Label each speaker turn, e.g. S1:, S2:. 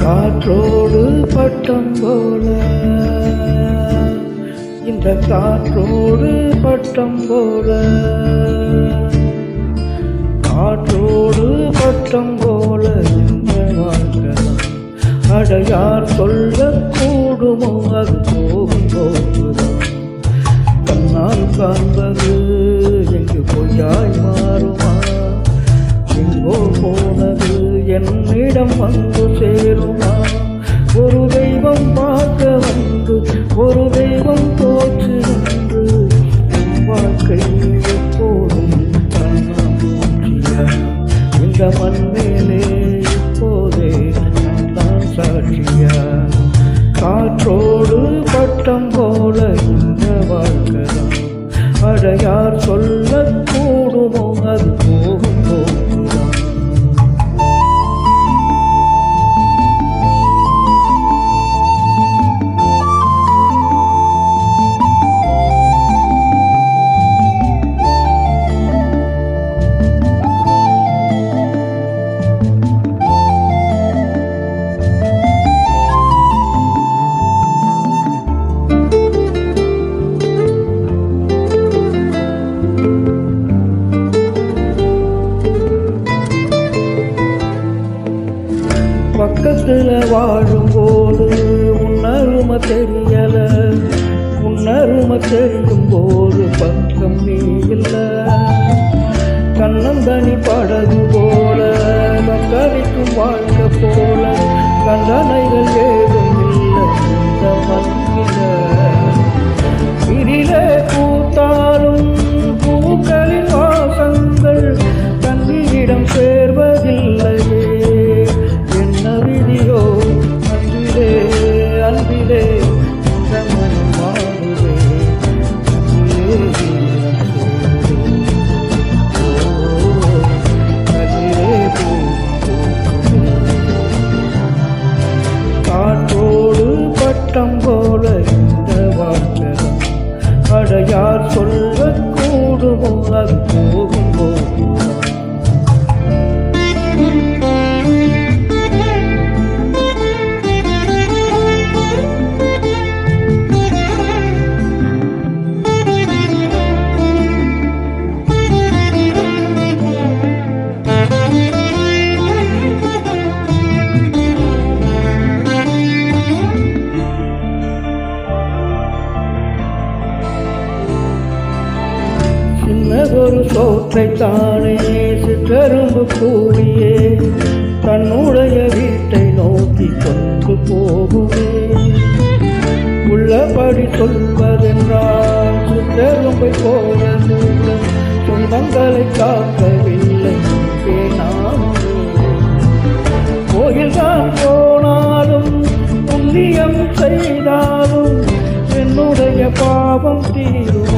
S1: காற்றோடு பட்டம் போல இந்த காற்றோடு பட்டம் போல காற்றோடு பட்டம் போல இந்த வாழ்க்கைதான் அடையார் சொல்ல கூடுமோ அது போகும் போகுதான் கண்ணால் காண்பது எங்கு பொய்யாய் மாறுமா எங்கோ போனது என்னிடம் வந்து சேருமா ஒரு தெய்வம் பார்க்க வந்து ஒரு தெய்வம் தோற்று என்று வாழ்க்கை எப்போதும் இந்த மண் மேலே இப்போதே நான் சாட்சியா காற்றோடு பட்டம் போல இந்த வாழ்க்கைதான் அடையார் சொல்ல கூடுமோ அது போகும் போகுதான் பக்கத்துல வாழும்போது உன்னருமை தெரியல உன்னருமை தெரியும் போது பக்கம் நீ இல்ல கண்ணந்தனி படகு போல கவிக்கும் வாழ்க்கை போல கண்டனைகள் ஏதும் இல்லை இந்த மண்ணில விரிலே பூத்தாலும் பூக்களின் வாசங்கள் கண்ணியிடம் சேர்வதில்லையே விதியோ அன்பிலே அன்பிலே இந்த மனம் மாறுவே காற்றோடு பட்டம் போல இந்த வாழ்க்கைதான் அடையார் சொல்ல கூடுமோ அது போகும் போகுதான் சின்னதொரு சோற்றைத்தானே சிற்றரும்பு கூடியே தன்னுடைய வீட்டை நோக்கி கொண்டு போகுமே உள்ளபடி சொல்வதென்றால் சிற்றரும்பை போல சொந்தங்களை காக்கவில்லை கோயில்தான் போனாலும் புண்ணியம் செய்தாலும் என்னுடைய பாவம் தீரும்